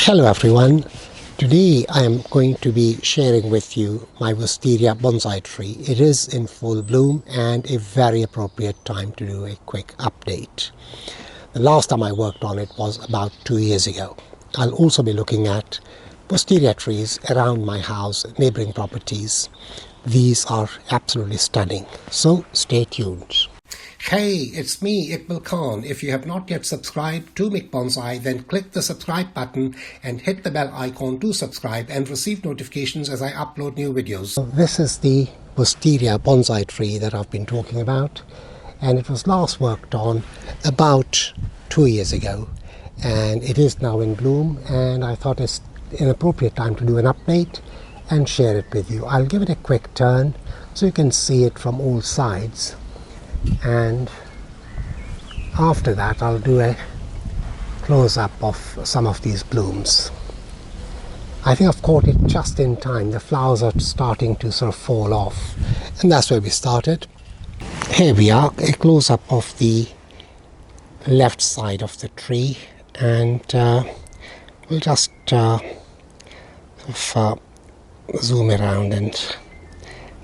Hello everyone. Today I am going to be sharing with you my wisteria bonsai tree. It is in full bloom and a very appropriate time to do a quick update. The last time I worked on it was about 2 years ago. I'll also be looking at wisteria trees around my house, neighbouring properties. These are absolutely stunning, so stay tuned. Hey, it's me, Iqbal Khan. If you have not yet subscribed to mikbonsai, then click the subscribe button and hit the bell icon to subscribe and receive notifications as I upload new videos. This is the wisteria bonsai tree that I've been talking about, and it was last worked on about 2 years ago, and it is now in bloom, and I thought it's an appropriate time to do an update and share it with you. I'll give it a quick turn so you can see it from all sides. And after that I'll do a close-up of some of these blooms. I think I've caught it just in time. The flowers are starting to sort of fall off, and that's where we started. Here we are, a close-up of the left side of the tree, and we'll just zoom around and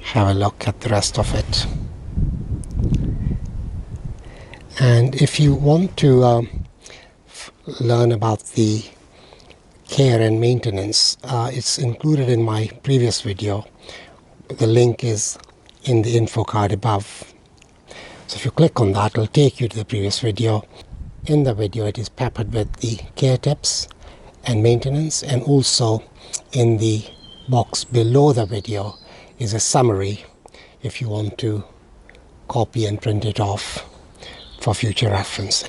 have a look at the rest of it. And if you want to learn about the care and maintenance, it's included in my previous video. The link is in the info card above. So if you click on that, it'll take you to the previous video. In the video, it is peppered with the care tips and maintenance, and also in the box below the video is a summary if you want to copy and print it off for future reference.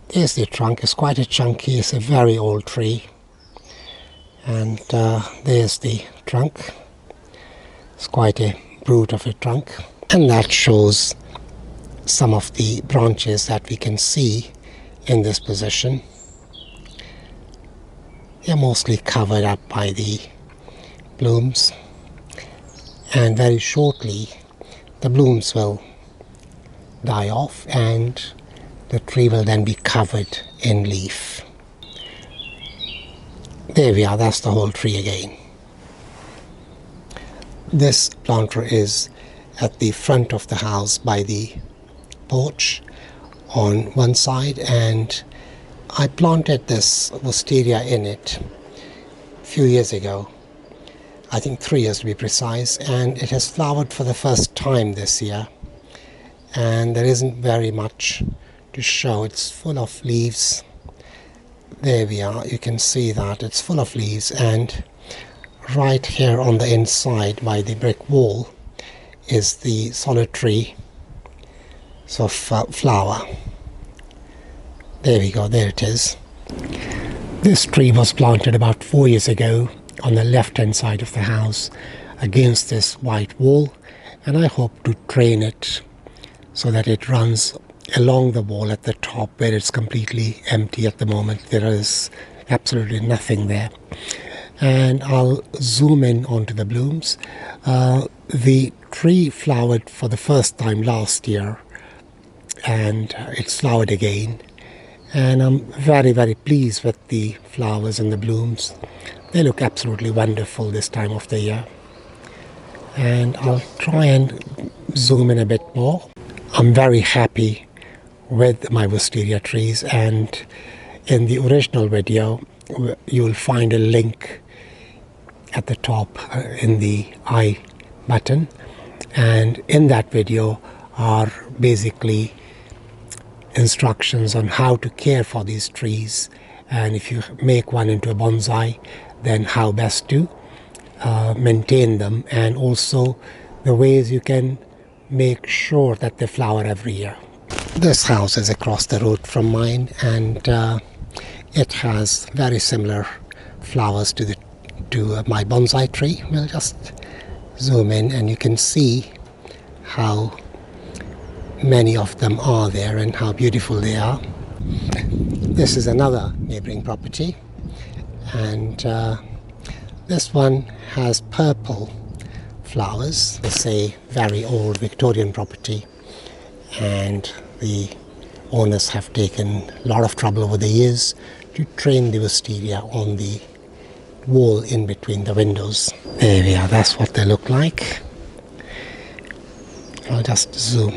There's the trunk. It's quite a chunky, it's a very old tree. And there's the trunk. It's quite a brute of a trunk. And that shows some of the branches that we can see in this position. They're mostly covered up by the blooms. And very shortly the blooms will die off and the tree will then be covered in leaf. There we are, that's the whole tree again. This planter is at the front of the house by the porch on one side, and I planted this wisteria in it a few years ago, I think 3 years to be precise, and it has flowered for the first time this year. And there isn't very much to show. It's full of leaves. There we are, you can see that it's full of leaves, and right here on the inside by the brick wall is the solitary sort of flower. There we go, there it is. This tree was planted about 4 years ago on the left hand side of the house against this white wall, and I hope to train it so that it runs along the wall at the top where it's completely empty at the moment. There is absolutely nothing there. And I'll zoom in onto the blooms. The tree flowered for the first time last year, and it's flowered again. And I'm very, very pleased with the flowers and the blooms. They look absolutely wonderful this time of the year. And I'll try and zoom in a bit more. I'm very happy with my wisteria trees, and in the original video you'll find a link at the top in the I button, and in that video are basically instructions on how to care for these trees, and if you make one into a bonsai, then how best to maintain them, and also the ways you can make sure that they flower every year. This house is across the road from mine, and it has very similar flowers to my bonsai tree. We'll just zoom in and you can see how many of them are there and how beautiful they are. This is another neighbouring property, and this one has purple flowers. It's a very old Victorian property, and the owners have taken a lot of trouble over the years to train the wisteria on the wall in between the windows. There we are, that's what they look like. I'll just zoom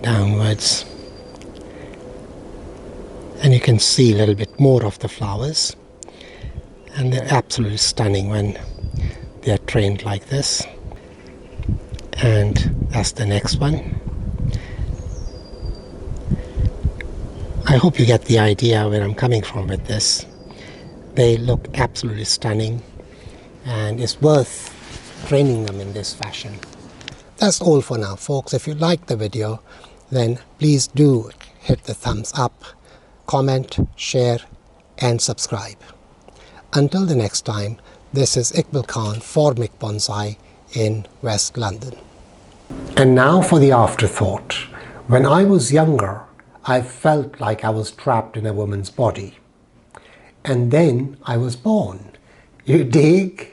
downwards. And you can see a little bit more of the flowers. And they're absolutely stunning when they're trained like this. And that's the next one. I hope you get the idea where I'm coming from with this. They look absolutely stunning, and it's worth training them in this fashion. That's all for now, folks. If you liked the video, then please do hit the thumbs up, comment, share, and subscribe. Until the next time, this is Iqbal Khan for mikbonsai in West London. And now for the afterthought. When I was younger, I felt like I was trapped in a woman's body. And then I was born. You dig?